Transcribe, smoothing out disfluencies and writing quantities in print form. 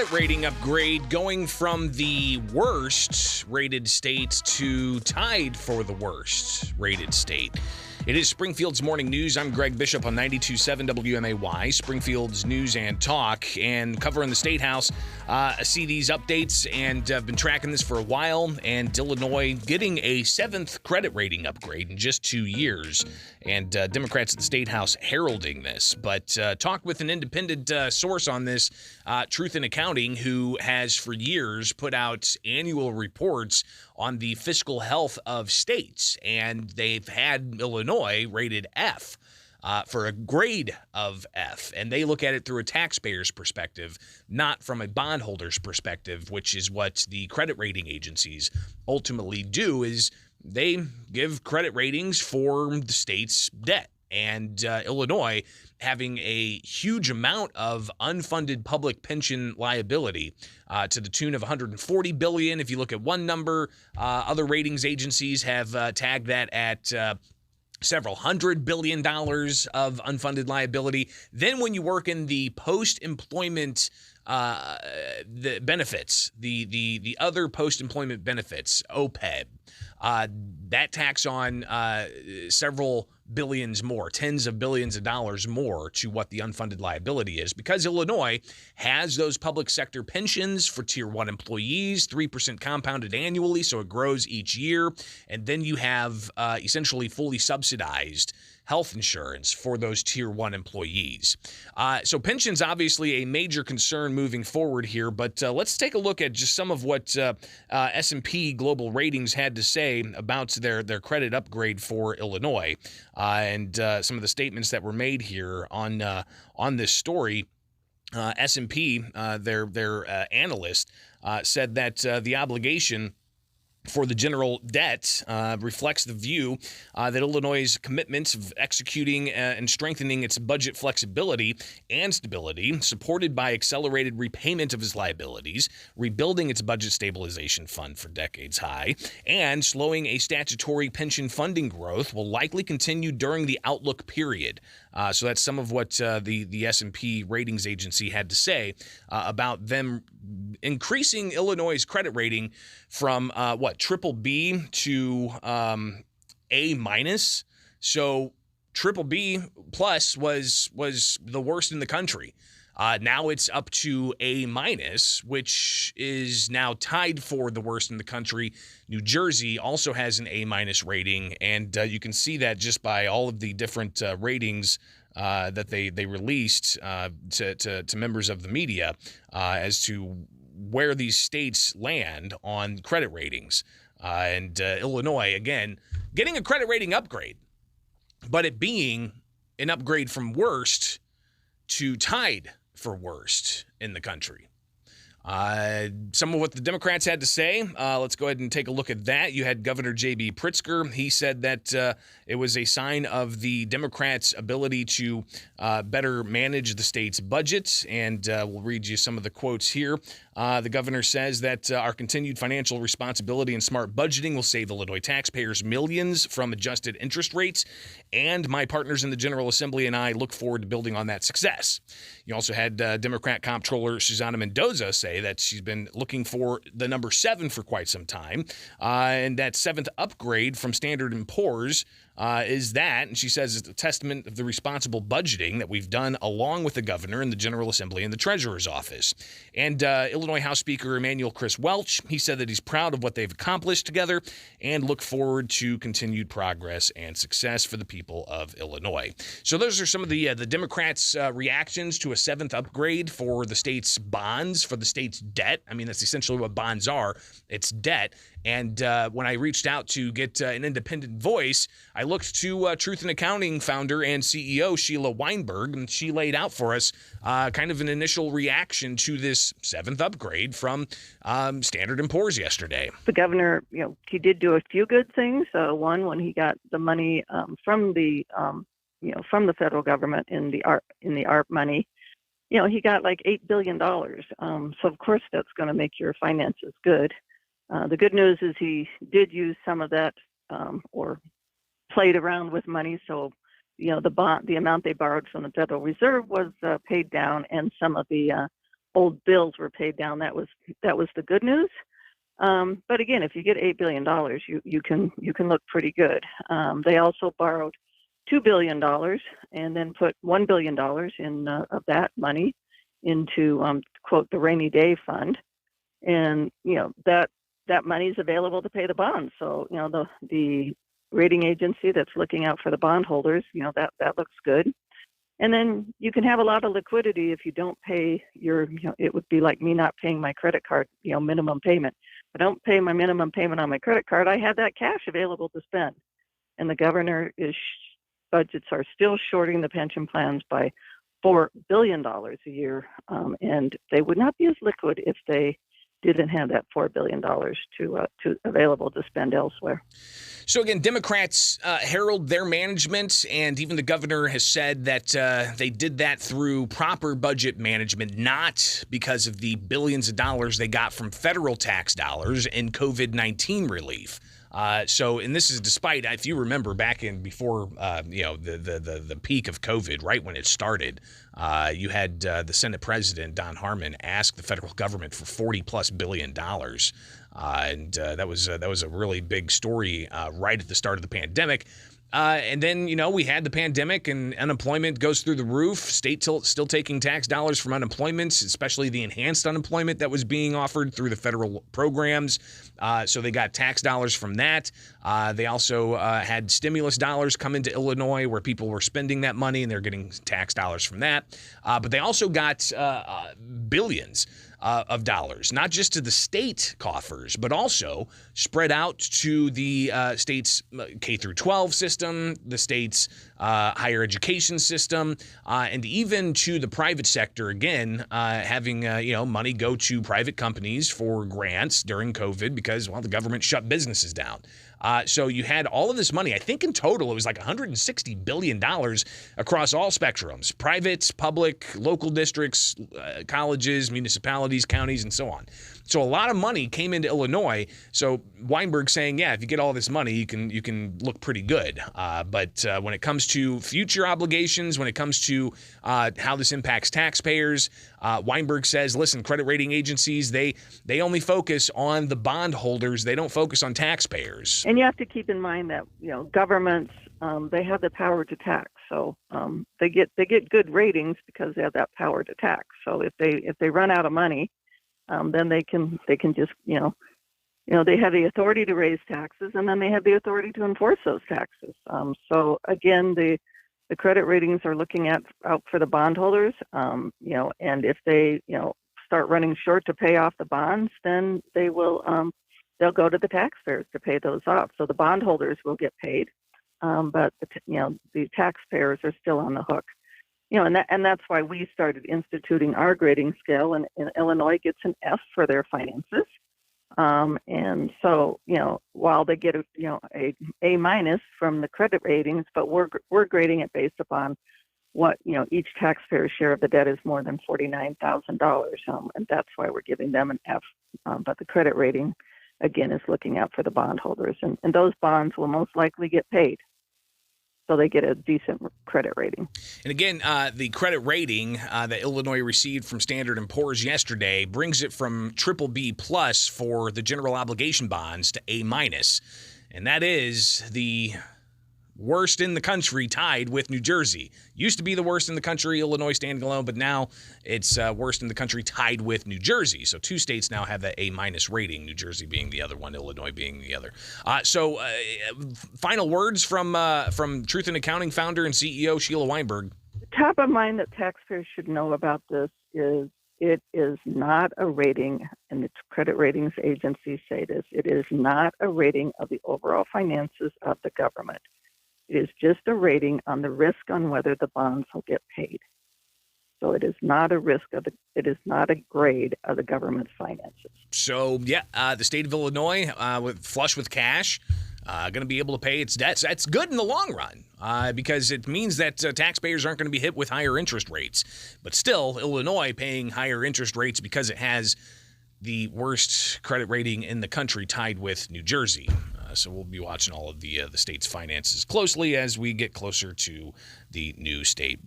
credit rating upgrade going from the worst rated state to tied for the worst rated state. It is Springfield's Morning News. I'm Greg Bishop on 92.7 WMAY, Springfield's News and Talk, and covering the State House. I see these updates, and I've been tracking this for a while, and Illinois getting a 7th credit rating upgrade in just 2 years, and Democrats at the State House heralding this. But talked with an independent source on this, Truth in Accounting, who has for years put out annual reports on the fiscal health of states, and they've had Illinois rated F for a grade of F, and they look at it through a taxpayer's perspective, not from a bondholder's perspective, which is what the credit rating agencies ultimately do, is they give credit ratings for the state's debt. And Illinois having a huge amount of unfunded public pension liability to the tune of $140 billion. If you look at one number, other ratings agencies have tagged that at several $100 billion of unfunded liability. Then when you work in the post-employment the benefits, the other post-employment benefits, OPEB, that tacks on several billions more, tens of billions of dollars more to what the unfunded liability is, because Illinois has those public sector pensions for Tier 1 employees, 3% compounded annually, so it grows each year. And then you have essentially fully subsidized health insurance for those Tier 1 employees. So pensions obviously a major concern moving forward here, but let's take a look at just some of what S&P Global Ratings had to say about their credit upgrade for Illinois, and some of the statements that were made here on this story. S&P, their analyst, said that the obligation for the general debt reflects the view that Illinois' commitments of executing and strengthening its budget flexibility and stability, supported by accelerated repayment of its liabilities, rebuilding its budget stabilization fund for decades high, and slowing a statutory pension funding growth will likely continue during the outlook period. So that's some of what the S&P ratings agency had to say about them increasing Illinois' credit rating from triple B to A minus. So triple B plus was the worst in the country. Now it's up to A minus, which is now tied for the worst in the country. New Jersey also has an A minus rating, and you can see that just by all of the different ratings that they released to members of the media as to where these states land on credit ratings. And Illinois, again, getting a credit rating upgrade, but it being an upgrade from worst to tied for worst in the country. Some of what the Democrats had to say, let's go ahead and take a look at that. You had Governor J.B. Pritzker. He said that it was a sign of the Democrats' ability to better manage the state's budget, and we'll read you some of the quotes here. The governor says that our continued financial responsibility and smart budgeting will save Illinois taxpayers millions from adjusted interest rates, and my partners in the General Assembly and I look forward to building on that success. You also had Democrat Comptroller Susana Mendoza say that she's been looking for the number 7 for quite some time, and that 7th upgrade from Standard & Poor's is that, and she says it's a testament of the responsible budgeting that we've done along with the governor and the General Assembly and the Treasurer's office. And Illinois House Speaker Emanuel Chris Welch, he said that he's proud of what they've accomplished together and look forward to continued progress and success for the people of Illinois. So those are some of the Democrats' reactions to a 7th upgrade for the state's bonds, for the state's debt. I mean, that's essentially what bonds are. It's debt. And when I reached out to get an independent voice, I looked to Truth in Accounting founder and CEO Sheila Weinberg, and she laid out for us kind of an initial reaction to this 7th upgrade from Standard & Poor's yesterday. The governor, he did do a few good things. One, when he got the money from the federal government in the ARP money, he got like $8 billion. So of course that's going to make your finances good. The good news is he did use some of that or played around with money. So, the amount they borrowed from the Federal Reserve was paid down, and some of the old bills were paid down. That was the good news. But again, if you get $8 billion, you can look pretty good. They also borrowed $2 billion and then put $1 billion in of that money into quote the rainy day fund, and that money is available to pay the bonds. So the rating agency that's looking out for the bondholders, that looks good. And then you can have a lot of liquidity if you don't pay your, it would be like me not paying my credit card, minimum payment. If I don't pay my minimum payment on my credit card, I have that cash available to spend. And the governor budgets are still shorting the pension plans by $4 billion a year. And they would not be as liquid if they didn't have that $4 billion to available to spend elsewhere. So again, Democrats herald their management, and even the governor has said that they did that through proper budget management, not because of the billions of dollars they got from federal tax dollars in COVID-19 relief. And this is despite, if you remember back in before, the peak of COVID, right when it started, you had the Senate President, Don Harmon, ask the federal government for $40+ billion. That was a really big story right at the start of the pandemic. And then, we had the pandemic and unemployment goes through the roof. States still taking tax dollars from unemployment, especially the enhanced unemployment that was being offered through the federal programs. So they got tax dollars from that. They also had stimulus dollars come into Illinois where people were spending that money and they're getting tax dollars from that. But they also got billions of dollars, not just to the state coffers, but also spread out to the state's K through 12 system, the state's higher education system, and even to the private sector. Again, having money go to private companies for grants during COVID because the government shut businesses down. So you had all of this money. I think in total it was like $160 billion across all spectrums: private, public, local districts, colleges, municipalities, counties, and so on. So a lot of money came into Illinois. So Weinberg saying, if you get all this money, you can look pretty good. But when it comes to future obligations, when it comes to how this impacts taxpayers, Weinberg says, listen, credit rating agencies, they only focus on the bondholders. They don't focus on taxpayers. And you have to keep in mind that governments, they have the power to tax. So they get good ratings because they have that power to tax. So if they run out of money, then they can just they have the authority to raise taxes, and then they have the authority to enforce those taxes. So again, the credit ratings are looking out for the bondholders. And if they start running short to pay off the bonds, then they will they'll go to the taxpayers to pay those off. So the bondholders will get paid, but the taxpayers are still on the hook. And that's why we started instituting our grading scale, and Illinois gets an F for their finances. And so, while they get a A- from the credit ratings, but we're grading it based upon what, each taxpayer's share of the debt is more than $49,000. And that's why we're giving them an F. But the credit rating, again, is looking out for the bondholders, and those bonds will most likely get paid. So they get a decent credit rating. And again, the credit rating that Illinois received from Standard & Poor's yesterday brings it from BBB+ for the general obligation bonds to A-. And that is the worst in the country, tied with New Jersey. Used to be the worst in the country, Illinois standing alone, but now it's worst in the country, tied with New Jersey. So two states now have that A- rating, New Jersey being the other one, Illinois being the other. Final words from Truth in Accounting founder and CEO Sheila Weinberg. Top of mind that taxpayers should know about this is it is not a rating, and its credit ratings agencies say this, it is not a rating of the overall finances of the government. It is just a rating on the risk on whether the bonds will get paid. So it is not a it is not a grade of the government's finances. So, the state of Illinois, flush with cash, going to be able to pay its debts. That's good in the long run because it means that taxpayers aren't going to be hit with higher interest rates. But still, Illinois paying higher interest rates because it has the worst credit rating in the country, tied with New Jersey. So we'll be watching all of the state's finances closely as we get closer to the new state.